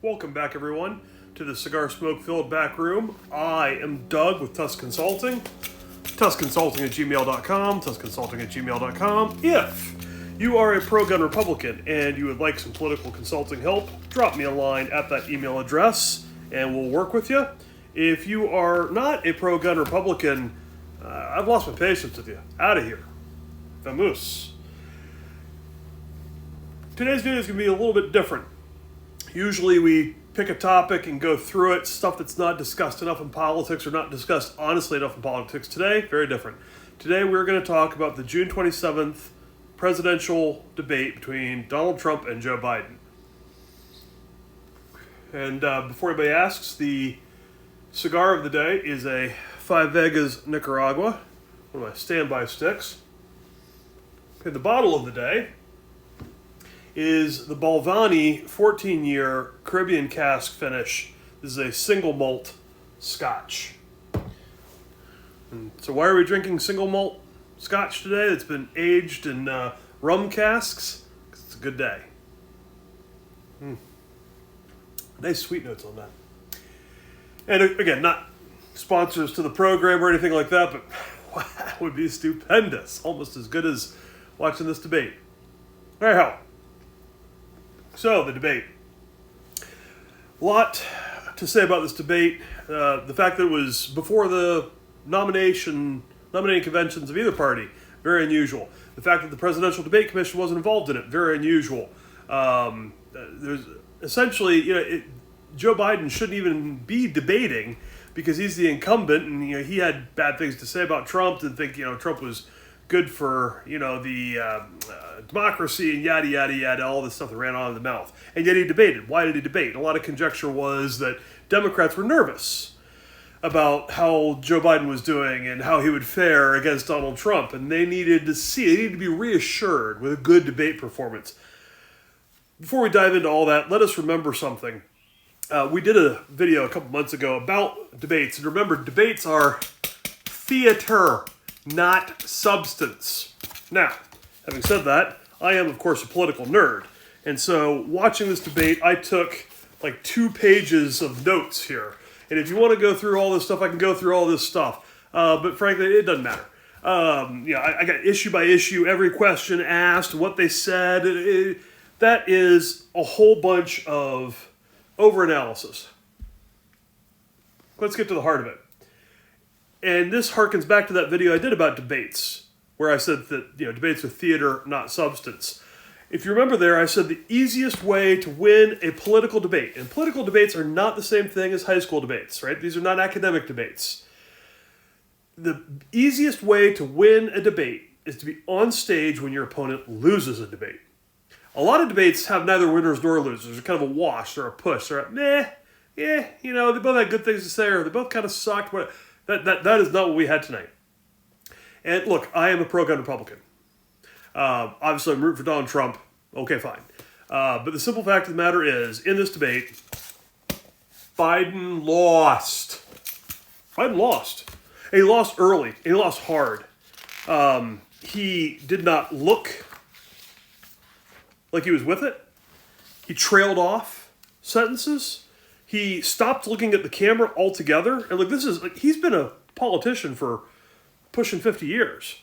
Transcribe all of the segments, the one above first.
Welcome back, everyone, to the cigar smoke-filled back room. I am Doug with Tusk Consulting. TuskConsulting@gmail.com. TuskConsulting@gmail.com. If you are a pro-gun Republican and you would like some political consulting help, drop me a line at that email address, and we'll work with you. If you are not a pro-gun Republican, I've lost my patience with you. Out of here. Vamoose. Today's video is going to be a little bit different. Usually we pick a topic and go through it, stuff that's not discussed enough in politics or not discussed honestly enough in politics. Today, very different. Today we're going to talk about the June 27th presidential debate between Donald Trump and Joe Biden. And before anybody asks, the cigar of the day is a Five Vegas Nicaragua, one of my standby sticks. Okay, the bottle of the day is the Balvenie 14-year Caribbean cask finish. This is a single malt scotch. And so why are we drinking single malt scotch today? It's been aged in rum casks. 'Cause it's a good day. Nice sweet notes on that. And again, not sponsors to the program or anything like that, but wow, that would be stupendous. Almost as good as watching this debate. Anyhow. So, the debate. A lot to say about this debate. The fact that it was before the nominating conventions of either party, very unusual. The fact that the Presidential Debate Commission wasn't involved in it, very unusual. There's essentially, Joe Biden shouldn't even be debating because he's the incumbent, and he had bad things to say about Trump and think Trump was good for the democracy and yada yada yada, all this stuff that ran out of the mouth. And yet he debated. Why did he debate? A lot of conjecture was that Democrats were nervous about how Joe Biden was doing and how he would fare against Donald Trump, and they needed to be reassured with a good debate performance. Before we dive into all that, let us remember something. We did a video a couple months ago about debates, and remember, debates are theater, not substance. Now, having said that, I am, of course, a political nerd. And so, watching this debate, I took like 2 pages of notes here. And if you want to go through all this stuff, I can go through all this stuff. But frankly, it doesn't matter. I got issue by issue, every question asked, what they said. That is a whole bunch of overanalysis. Let's get to the heart of it. And this harkens back to that video I did about debates, where I said that debates are theater, not substance. If you remember there, I said the easiest way to win a political debate, and political debates are not the same thing as high school debates, right? These are not academic debates. The easiest way to win a debate is to be on stage when your opponent loses a debate. A lot of debates have neither winners nor losers. They're kind of a wash, they're a push, they're a meh, yeah, they both had good things to say, or they both kind of sucked. That is not what we had tonight. And look, I am a pro-gun Republican. Obviously, I'm rooting for Donald Trump. Okay, fine. But the simple fact of the matter is, in this debate, Biden lost. Biden lost. And he lost early. And he lost hard. He did not look like he was with it. He trailed off sentences. He stopped looking at the camera altogether. And he's been a politician for pushing 50 years.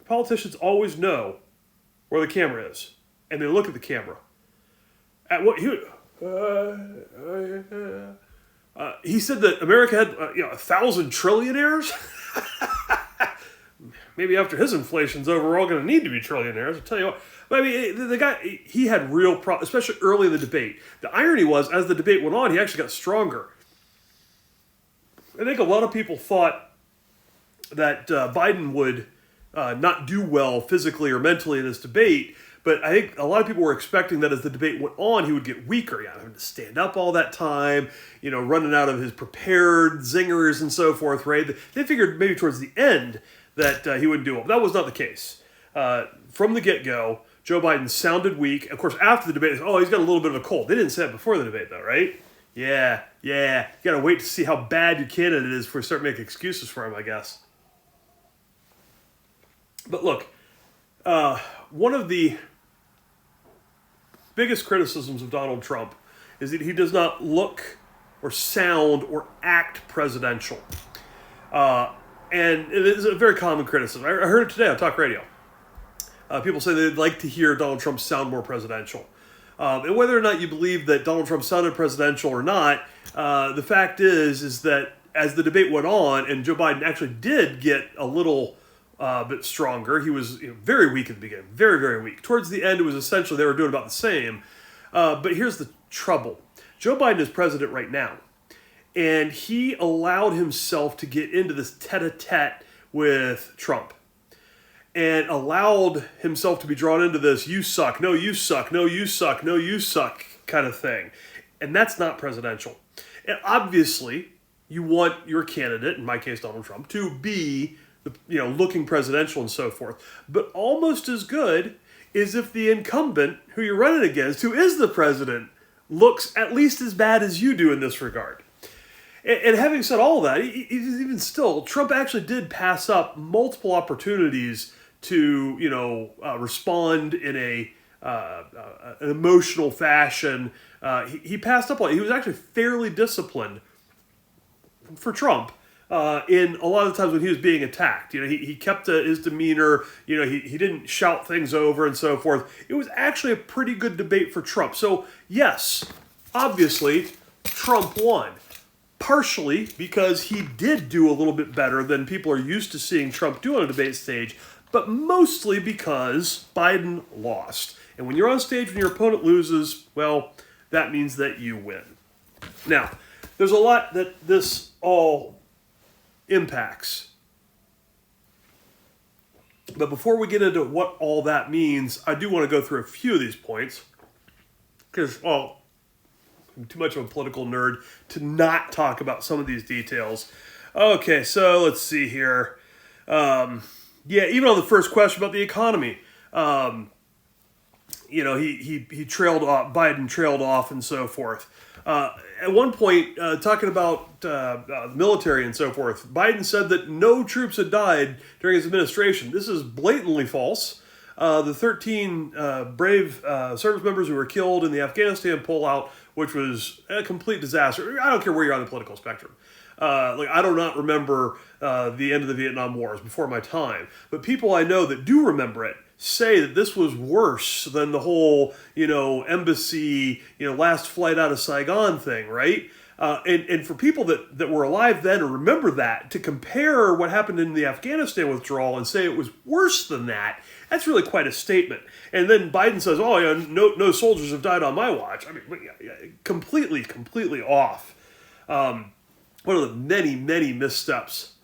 Politicians always know where the camera is. And they look at the camera. He said that America had 1,000 trillionaires. Maybe after his inflation's over, we're all going to need to be trillionaires. I'll tell you what. But I mean, the guy, he had real problems, especially early in the debate. The irony was, as the debate went on, he actually got stronger. I think a lot of people thought that Biden would not do well physically or mentally in this debate, but I think a lot of people were expecting that as the debate went on, he would get weaker. Having to stand up all that time, running out of his prepared zingers and so forth, right? They figured maybe towards the end that he wouldn't do well. But that was not the case. From the get-go, Joe Biden sounded weak. Of course, after the debate, he's got a little bit of a cold. They didn't say that before the debate, though, right? Yeah. You got to wait to see how bad your candidate is before you start making excuses for him, I guess. But look, one of the biggest criticisms of Donald Trump is that he does not look or sound or act presidential. And it is a very common criticism. I heard it today on talk radio. People say they'd like to hear Donald Trump sound more presidential. And whether or not you believe that Donald Trump sounded presidential or not, the fact is that as the debate went on, and Joe Biden actually did get a little bit stronger. He was very weak at the beginning, very, very weak. Towards the end, it was essentially they were doing about the same. But here's the trouble. Joe Biden is president right now, and he allowed himself to get into this tete-a-tete with Trump and allowed himself to be drawn into this you suck, no you suck, no you suck, no you suck kind of thing. And that's not presidential. And obviously, you want your candidate, in my case Donald Trump, to be looking presidential and so forth. But almost as good is if the incumbent who you're running against, who is the president, looks at least as bad as you do in this regard. And having said all that, even still, Trump actually did pass up multiple opportunities to, respond in an emotional fashion. He passed up on it. He was actually fairly disciplined for Trump in a lot of the times when he was being attacked. He kept his demeanor. He didn't shout things over and so forth. It was actually a pretty good debate for Trump. So yes, obviously, Trump won. Partially because he did do a little bit better than people are used to seeing Trump do on a debate stage, but mostly because Biden lost. And when you're on stage when your opponent loses, well, that means that you win. Now, there's a lot that this all impacts. But before we get into what all that means, I do want to go through a few of these points. Because, I'm too much of a political nerd to not talk about some of these details. Okay, so let's see here. Even on the first question about the economy, he trailed off, Biden trailed off and so forth. At one point, talking about the military and so forth, Biden said that no troops had died during his administration. This is blatantly false. The 13 brave service members who were killed in the Afghanistan pullout, which was a complete disaster. I don't care where you're on the political spectrum. I do not remember the end of the Vietnam War. It was before my time. But people I know that do remember it say that this was worse than the whole, embassy, last flight out of Saigon thing, right? And for people that were alive then and remember that, to compare what happened in the Afghanistan withdrawal and say it was worse than that, that's really quite a statement. And then Biden says, no soldiers have died on my watch. I mean, completely off. One of the many, many missteps.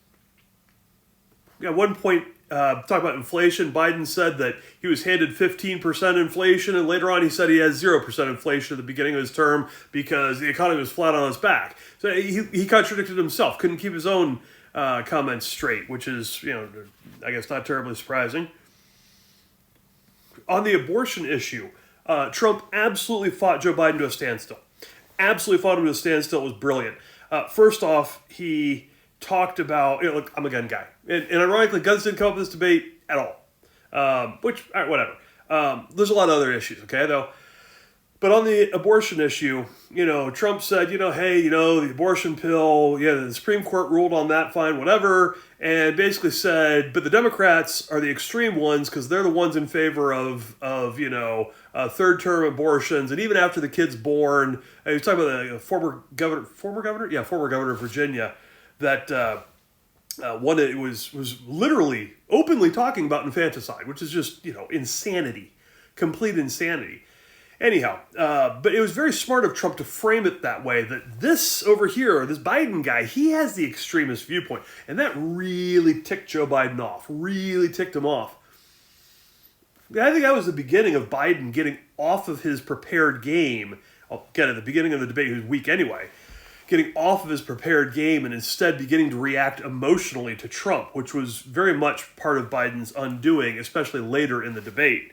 At one point, talking about inflation, Biden said that he was handed 15% inflation, and later on he said he has 0% inflation at the beginning of his term because the economy was flat on its back. So he contradicted himself, couldn't keep his own comments straight, which is, I guess not terribly surprising. On the abortion issue, Trump absolutely fought Joe Biden to a standstill. Absolutely fought him to a standstill. It was brilliant. First off, he talked about, look, I'm a gun guy. And ironically, guns didn't come up in this debate at all. All right, whatever. There's a lot of other issues, okay, though. But on the abortion issue, Trump said, hey, the abortion pill, the Supreme Court ruled on that, fine, whatever. And basically said, but the Democrats are the extreme ones because they're the ones in favor of third-term abortions. And even after the kid's born, he was talking about the former governor of Virginia, that one that was literally openly talking about infanticide, which is just, insanity, complete insanity. Anyhow, but it was very smart of Trump to frame it that way, that this over here, this Biden guy, he has the extremist viewpoint. And that really ticked Joe Biden off, really ticked him off. I think that was the beginning of Biden getting off of his prepared game. Again, at the beginning of the debate, he was weak anyway. Getting off of his prepared game and instead beginning to react emotionally to Trump, which was very much part of Biden's undoing, especially later in the debate.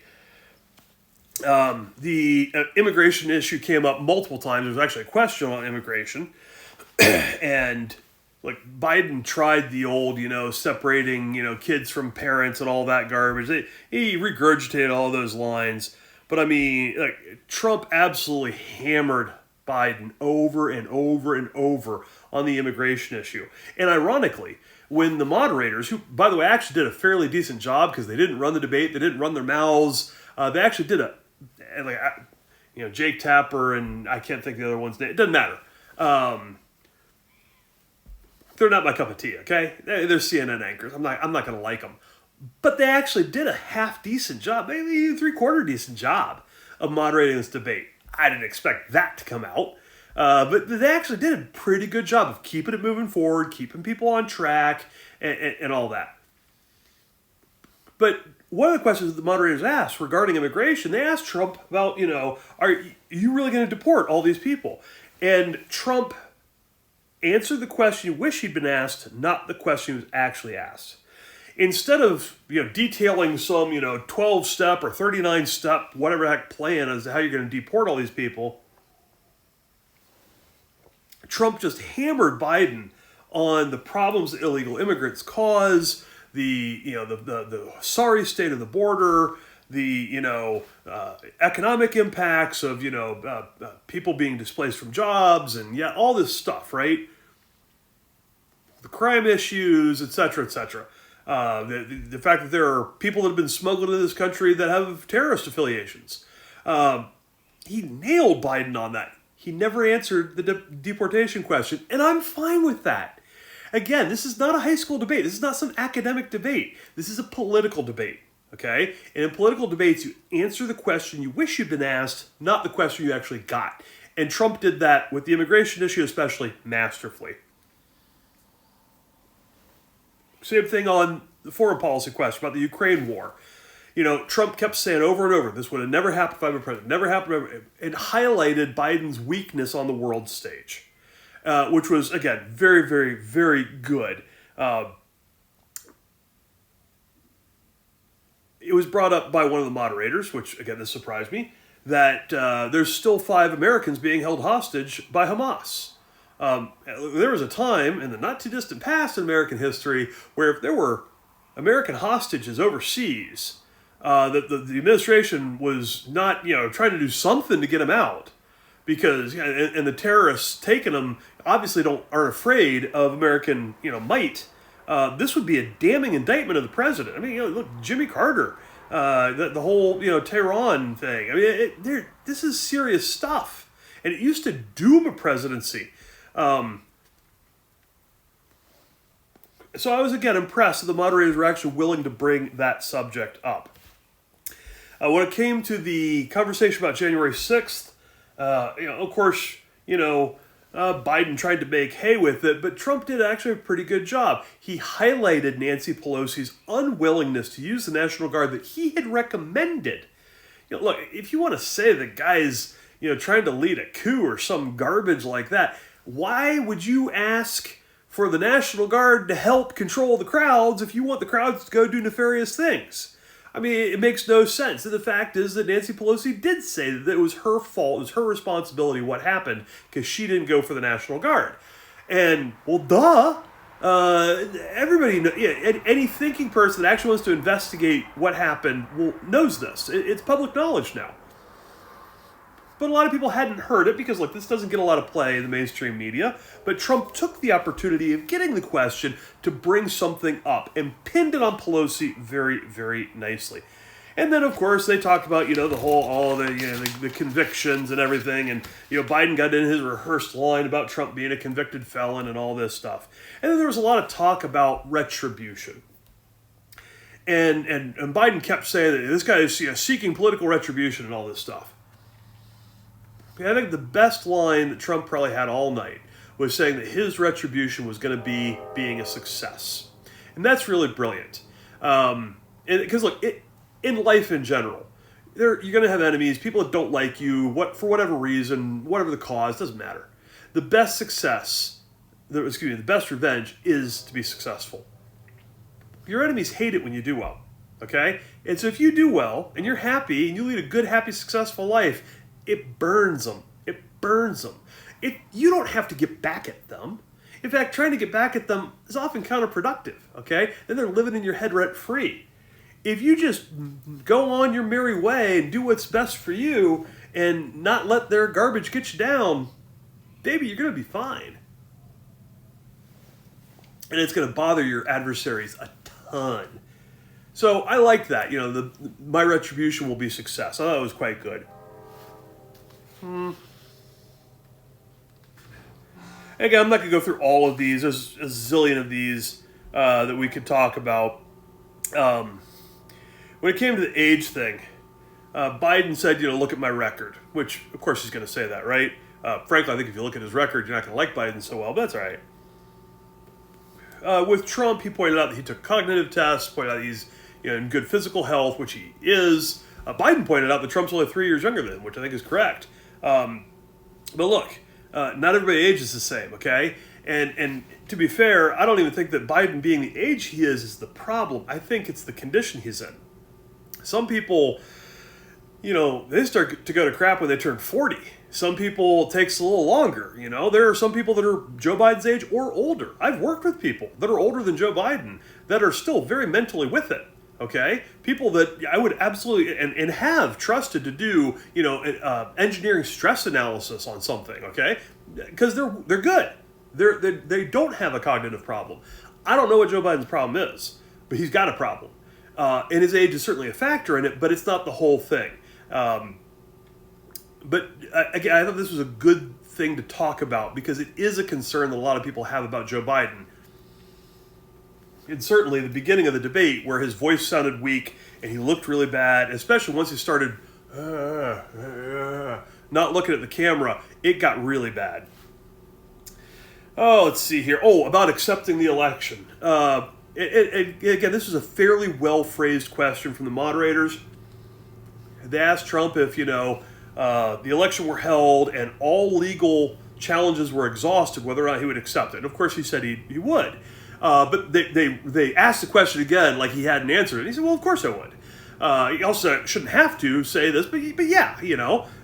The immigration issue came up multiple times. There was actually a question on immigration. And Biden tried the old, separating, kids from parents and all that garbage. He regurgitated all those lines. But I mean, like, Trump absolutely hammered Biden over and over and over on the immigration issue. And ironically, when the moderators, who, by the way, actually did a fairly decent job because they didn't run the debate, they didn't run their mouths, they actually did Jake Tapper and I can't think of the other one's name. It doesn't matter. They're not my cup of tea, okay? They're CNN anchors. I'm not going to like them. But they actually did a half decent job, maybe 3/4 decent job of moderating this debate. I didn't expect that to come out. But they actually did a pretty good job of keeping it moving forward, keeping people on track, and all that. But one of the questions that the moderators asked regarding immigration, they asked Trump about, are you really going to deport all these people? And Trump answered the question you wish he'd been asked, not the question he was actually asked. Instead of detailing some 12-step or 39-step whatever the heck plan as to how you're going to deport all these people, Trump just hammered Biden on the problems that illegal immigrants cause, the sorry state of the border, the economic impacts of people being displaced from jobs, and all this stuff, right? The crime issues, etc., etc. The fact that there are people that have been smuggled into this country that have terrorist affiliations. He nailed Biden on that. He never answered the deportation question, and I'm fine with that. Again, this is not a high school debate. This is not some academic debate. This is a political debate, okay? And in political debates, you answer the question you wish you'd been asked, not the question you actually got. And Trump did that with the immigration issue especially masterfully. Same thing on the foreign policy question about the Ukraine war. Trump kept saying over and over, this would have never happened if I were president. Never happened. It highlighted Biden's weakness on the world stage, which was, again, very, very, very good. It was brought up by one of the moderators, which, again, this surprised me, that there's still 5 Americans being held hostage by Hamas. There was a time in the not-too-distant past in American history where if there were American hostages overseas, the administration was not, trying to do something to get them out, because and the terrorists taking them obviously aren't afraid of American might. This would be a damning indictment of the president. I mean, look, Jimmy Carter, the whole Tehran thing. I mean, this is serious stuff, and it used to doom a presidency. So I was, again, impressed that the moderators were actually willing to bring that subject up. When it came to the conversation about January 6th, of course, Biden tried to make hay with it, but Trump did actually a pretty good job. He highlighted Nancy Pelosi's unwillingness to use the National Guard that he had recommended. Look, if you want to say the guy's, trying to lead a coup or some garbage like that, why would you ask for the National Guard to help control the crowds if you want the crowds to go do nefarious things? I mean, it makes no sense. And the fact is that Nancy Pelosi did say that it was her fault, it was her responsibility what happened, because she didn't go for the National Guard. And, well, duh. Everybody, any thinking person that actually wants to investigate what happened knows this. It's public knowledge now. But a lot of people hadn't heard it because, look, this doesn't get a lot of play in the mainstream media. But Trump took the opportunity of getting the question to bring something up and pinned it on Pelosi very, very nicely. And then, of course, they talked about, the convictions and everything. And, Biden got in his rehearsed line about Trump being a convicted felon and all this stuff. And then there was a lot of talk about retribution. And Biden kept saying that this guy is seeking political retribution and all this stuff. I think the best line that Trump probably had all night was saying that his retribution was going to be being a success. And that's really brilliant. Because, look, in life in general, you're going to have enemies, people that don't like you, for whatever reason, whatever the cause, doesn't matter. The best the best revenge is to be successful. Your enemies hate it when you do well, okay? And so if you do well, and you're happy, and you lead a good, happy, successful life, it burns them. It burns them. You don't have to get back at them. In fact, trying to get back at them is often counterproductive, okay? Then they're living in your head rent-free. if you just go on your merry way and do what's best for you and not let their garbage get you down, baby, you're going to be fine. And it's going to bother your adversaries a ton. So I like that. My retribution will be success. I thought it was quite good. Again, I'm not going to go through all of these. There's a zillion of these that we could talk about. When it came to the age thing, Biden said, look at my record, which, of course, he's going to say that, right? Frankly, I think if you look at his record, you're not going to like Biden so well, but that's all right. With Trump, he pointed out that he took cognitive tests, pointed out he's in good physical health, which he is. Biden pointed out that Trump's only 3 years younger than him, which I think is correct. But look, not everybody ages the same, okay? And to be fair, I don't even think that Biden being the age he is the problem. I think it's the condition he's in. Some people, they start to go to crap when they turn 40. Some people it takes a little longer. There are some people that are Joe Biden's age or older. I've worked with people that are older than Joe Biden that are still very mentally with it. Okay, people that I would absolutely and have trusted to do engineering stress analysis on something. Okay, because they're good. They don't have a cognitive problem. I don't know what Joe Biden's problem is, but he's got a problem. And his age is certainly a factor in it, but it's not the whole thing. But again, I thought this was a good thing to talk about because it is a concern that a lot of people have about Joe Biden. And certainly the beginning of the debate where his voice sounded weak and he looked really bad, especially once he started not looking at the camera, it got really bad. Oh, let's see here. Oh, about accepting the election. Again, this is a fairly well-phrased question from the moderators. They asked Trump if, the election were held and all legal challenges were exhausted, whether or not he would accept it. And of course, he said he would. But they asked the question again like he hadn't answered it. He said, well, of course I would. He also shouldn't have to say this, but yeah,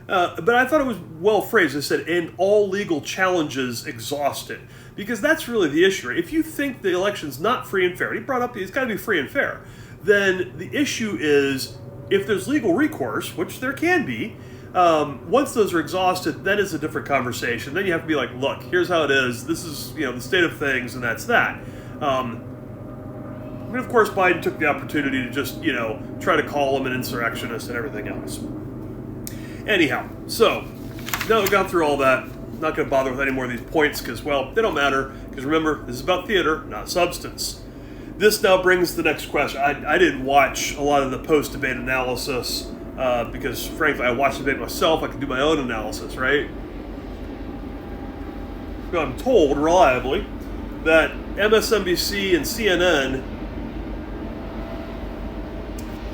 But I thought it was well phrased. They said, and all legal challenges exhausted. Because that's really the issue. Right? If you think the election's not free and fair, he brought up it's got to be free and fair, then the issue is if there's legal recourse, which there can be, once those are exhausted, then it's a different conversation. Then you have to be like, look, here's how it is. This is the state of things, and that's that. And of course, Biden took the opportunity to just try to call him an insurrectionist and everything else. Anyhow, so now we've gone through all that. Not going to bother with any more of these points because, well, they don't matter. Because remember, this is about theater, not substance. This now brings the next question. I didn't watch a lot of the post-debate analysis because, frankly, I watched the debate myself. I can do my own analysis, right? I'm told reliably that MSNBC and CNN,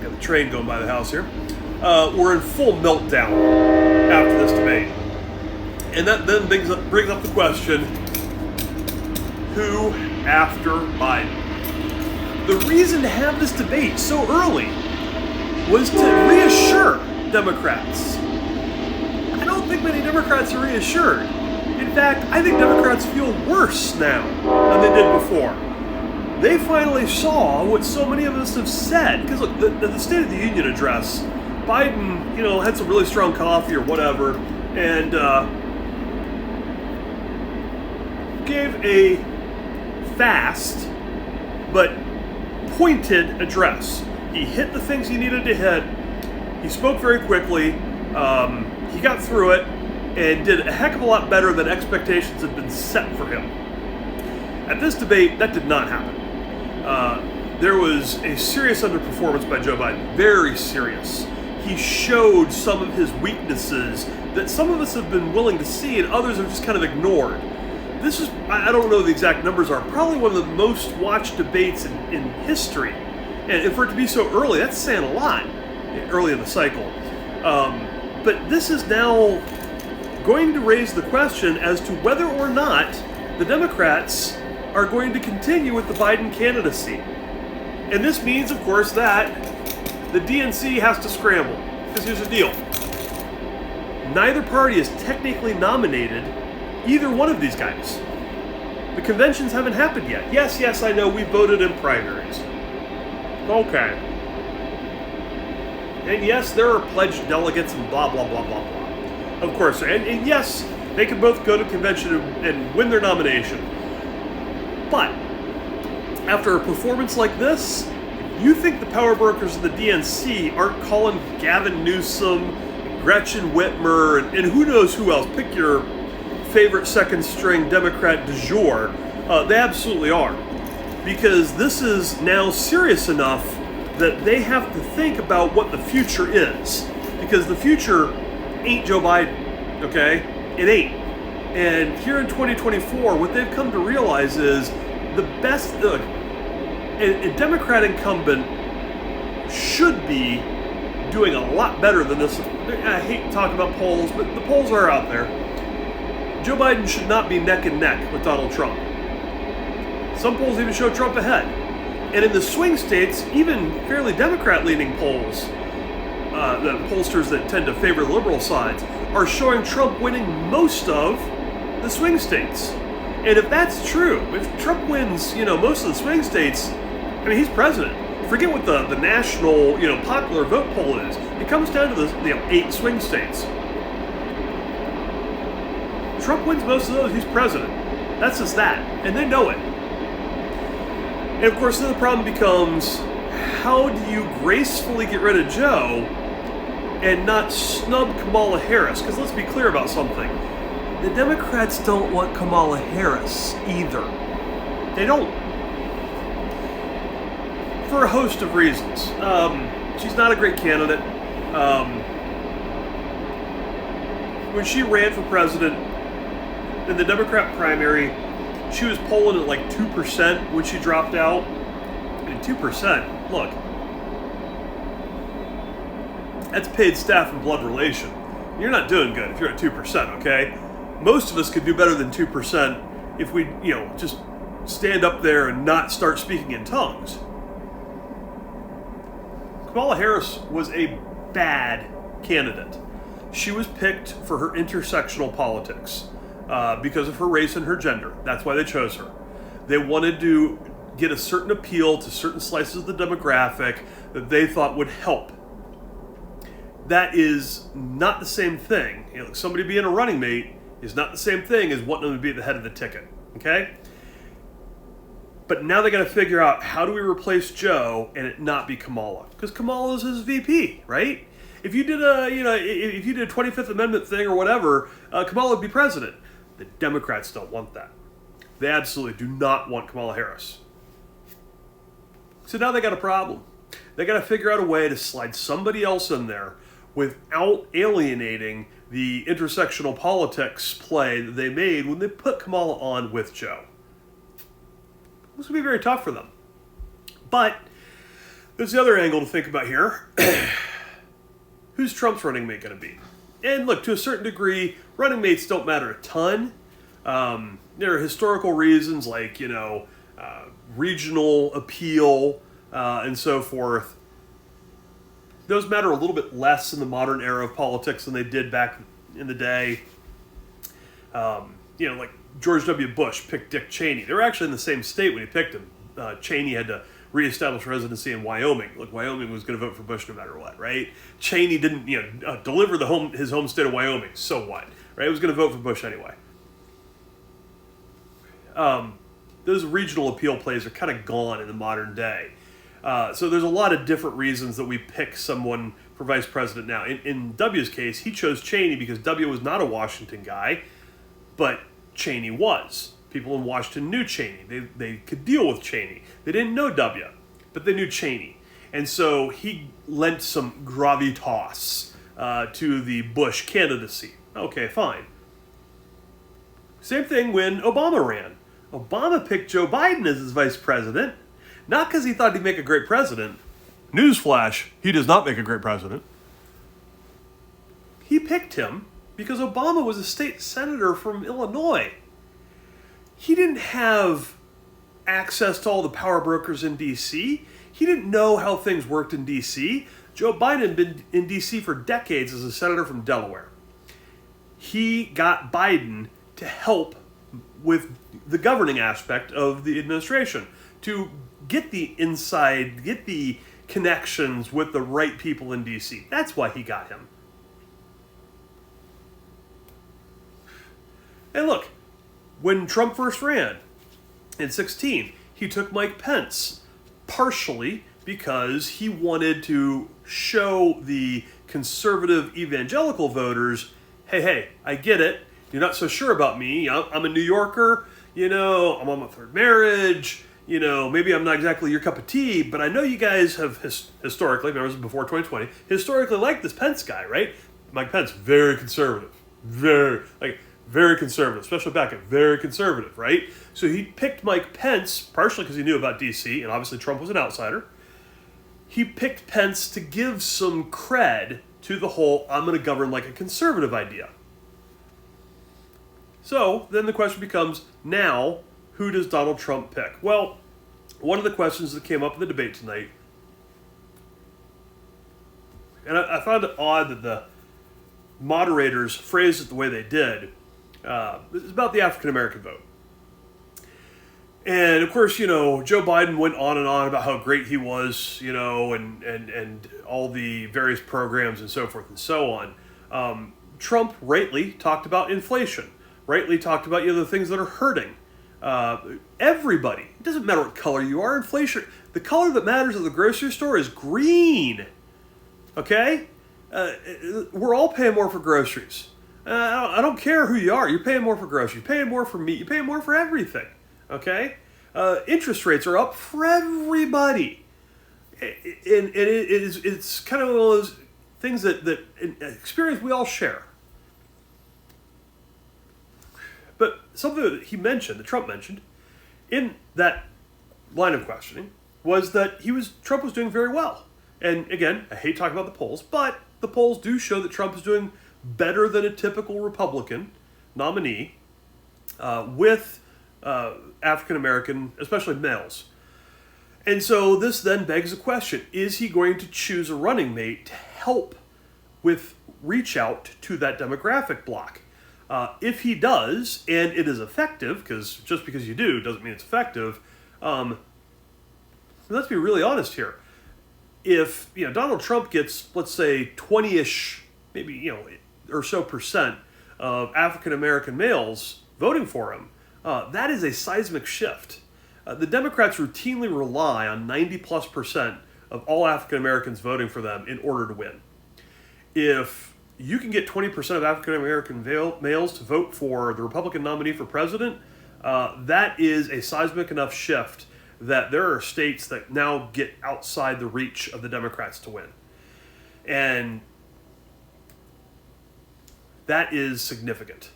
got the train going by the house here, were in full meltdown after this debate. And that then brings up the question, who after Biden? The reason to have this debate so early was to reassure Democrats. I don't think many Democrats are reassured. In fact, I think Democrats feel worse now than they did before. They finally saw what so many of us have said. Because look, the State of the Union address, Biden, had some really strong coffee or whatever, and gave a fast but pointed address. He hit the things he needed to hit. He spoke very quickly. He got through it and did a heck of a lot better than expectations had been set for him. At this debate, that did not happen. There was a serious underperformance by Joe Biden. Very serious. He showed some of his weaknesses that some of us have been willing to see and others have just kind of ignored. This is, I don't know what the exact numbers are, probably one of the most watched debates in history. And for it to be so early, that's saying a lot early in the cycle. But this is now going to raise the question as to whether or not the Democrats are going to continue with the Biden candidacy. And this means, of course, that the DNC has to scramble. Because here's the deal. Neither party is technically nominated either one of these guys. The conventions haven't happened yet. Yes, I know we voted in primaries. Okay. And yes, there are pledged delegates and blah, blah, blah, blah, blah. Of course, and yes, they can both go to convention and win their nomination. But after a performance like this, you think the power brokers of the DNC aren't calling Gavin Newsom, Gretchen Whitmer, and who knows who else? Pick your favorite second string Democrat du jour. They absolutely are. Because this is now serious enough that they have to think about what the future is. Because the future ain't Joe Biden, okay? It ain't. And here in 2024, what they've come to realize is the best, a Democrat incumbent should be doing a lot better than this. I hate talking about polls, but the polls are out there. Joe Biden should not be neck and neck with Donald Trump. Some polls even show Trump ahead. And in the swing states, even fairly Democrat-leaning polls, the pollsters that tend to favor the liberal sides, are showing Trump winning most of the swing states. And if that's true, if Trump wins, most of the swing states, I mean, he's president. Forget what the national, popular vote poll is. It comes down to the 8 swing states. Trump wins most of those, he's president. That's just that. And they know it. And of course, then the problem becomes, how do you gracefully get rid of Joe and not snub Kamala Harris? Because let's be clear about something. The Democrats don't want Kamala Harris either. They don't. For a host of reasons. She's not a great candidate. When she ran for president in the Democrat primary, she was polling at like 2% when she dropped out. And 2%, look, that's paid staff and blood relation. You're not doing good if you're at 2%, okay? Most of us could do better than 2% if we, just stand up there and not start speaking in tongues. Kamala Harris was a bad candidate. She was picked for her intersectional politics because of her race and her gender. That's why they chose her. They wanted to get a certain appeal to certain slices of the demographic that they thought would help. That is not the same thing. Somebody being a running mate is not the same thing as wanting them to be at the head of the ticket. Okay? But now they got to figure out, how do we replace Joe and it not be Kamala? Because Kamala is his VP, right? If you did if you did a 25th Amendment thing or whatever, Kamala would be president. The Democrats don't want that. They absolutely do not want Kamala Harris. So now they got a problem. They got to figure out a way to slide somebody else in there without alienating the intersectional politics play that they made when they put Kamala on with Joe. This would be very tough for them. But there's the other angle to think about here. Who's Trump's running mate going to be? And look, to a certain degree, running mates don't matter a ton. There are historical reasons like, regional appeal and so forth. Those matter a little bit less in the modern era of politics than they did back in the day. Like George W. Bush picked Dick Cheney. They were actually in the same state when he picked him. Cheney had to reestablish residency in Wyoming. Look, Wyoming was going to vote for Bush no matter what, right? Cheney didn't, deliver his home state of Wyoming. So what, right? He was going to vote for Bush anyway. Those regional appeal plays are kind of gone in the modern day. So there's a lot of different reasons that we pick someone for vice president now. In W's case, he chose Cheney because W was not a Washington guy, but Cheney was. People in Washington knew Cheney. They could deal with Cheney. They didn't know W, but they knew Cheney. And so he lent some gravitas to the Bush candidacy. Okay, fine. Same thing when Obama ran. Obama picked Joe Biden as his vice president, not because he thought he'd make a great president. Newsflash, he does not make a great president. He picked him because Obama was a state senator from Illinois. He didn't have access to all the power brokers in D.C. He didn't know how things worked in D.C. Joe Biden had been in D.C. for decades as a senator from Delaware. He got Biden to help with the governing aspect of the administration, to get the connections with the right people in D.C. That's why he got him. And look, when Trump first ran in 2016, he took Mike Pence, partially because he wanted to show the conservative evangelical voters, hey, I get it. You're not so sure about me. I'm a New Yorker. I'm on my third marriage. Maybe I'm not exactly your cup of tea, but I know you guys have historically, remember this was before 2020, historically liked this Pence guy, right? Mike Pence, very conservative. Very conservative, especially back then, very conservative, right? So he picked Mike Pence, partially because he knew about D.C., and obviously Trump was an outsider. He picked Pence to give some cred to the whole I'm going to govern like a conservative idea. So then the question becomes, now, who does Donald Trump pick? Well, one of the questions that came up in the debate tonight, and I found it odd that the moderators phrased it the way they did, it's about the African-American vote. And of course, Joe Biden went on and on about how great he was, and all the various programs and so forth and so on. Trump rightly talked about inflation, rightly talked about the things that are hurting everybody. It doesn't matter what color you are. Inflation, the color that matters at the grocery store is green. Okay? We're all paying more for groceries. I don't care who you are. You're paying more for groceries. You're paying more for meat. You're paying more for everything. Okay? Interest rates are up for everybody. And it's kind of one of those things that experience we all share. But something that he mentioned, that Trump mentioned, in that line of questioning, was that Trump was doing very well. And again, I hate talking about the polls, but the polls do show that Trump is doing better than a typical Republican nominee with African-American, especially males. And so this then begs the question, is he going to choose a running mate to help with reach out to that demographic block? If he does, and it is effective, because just because you do doesn't mean it's effective, let's be really honest here. If Donald Trump gets, let's say, 20-ish, maybe or so percent of African-American males voting for him, that is a seismic shift. The Democrats routinely rely on 90+% of all African-Americans voting for them in order to win. If you can get 20% of African-American males to vote for the Republican nominee for president, that is a seismic enough shift that there are states that now get outside the reach of the Democrats to win. And that is significant.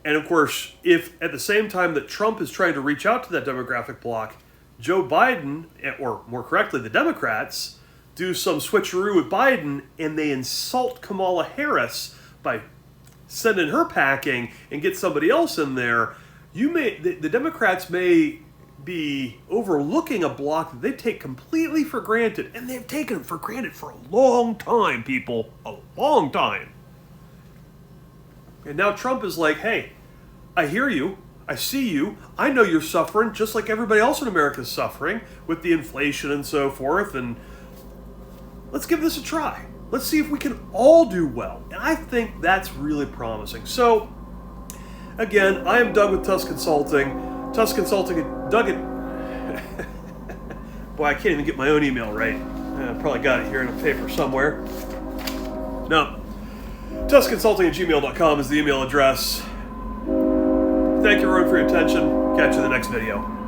And of course, if at the same time that Trump is trying to reach out to that demographic bloc, Joe Biden, or more correctly, the Democrats, do some switcheroo with Biden and they insult Kamala Harris by sending her packing and get somebody else in there, the Democrats may be overlooking a bloc that they take completely for granted, and they've taken it for granted for a long time, people, a long time. And now Trump is like, hey, I hear you, I see you, I know you're suffering just like everybody else in America is suffering with the inflation and so forth, and let's give this a try. Let's see if we can all do well. And I think that's really promising. So, again, I am Doug with Tusk Consulting. Tusk Consulting, Doug at... Boy, I can't even get my own email right. I probably got it here in a paper somewhere. No. TuskConsulting@gmail.com is the email address. Thank you everyone for your attention. Catch you in the next video.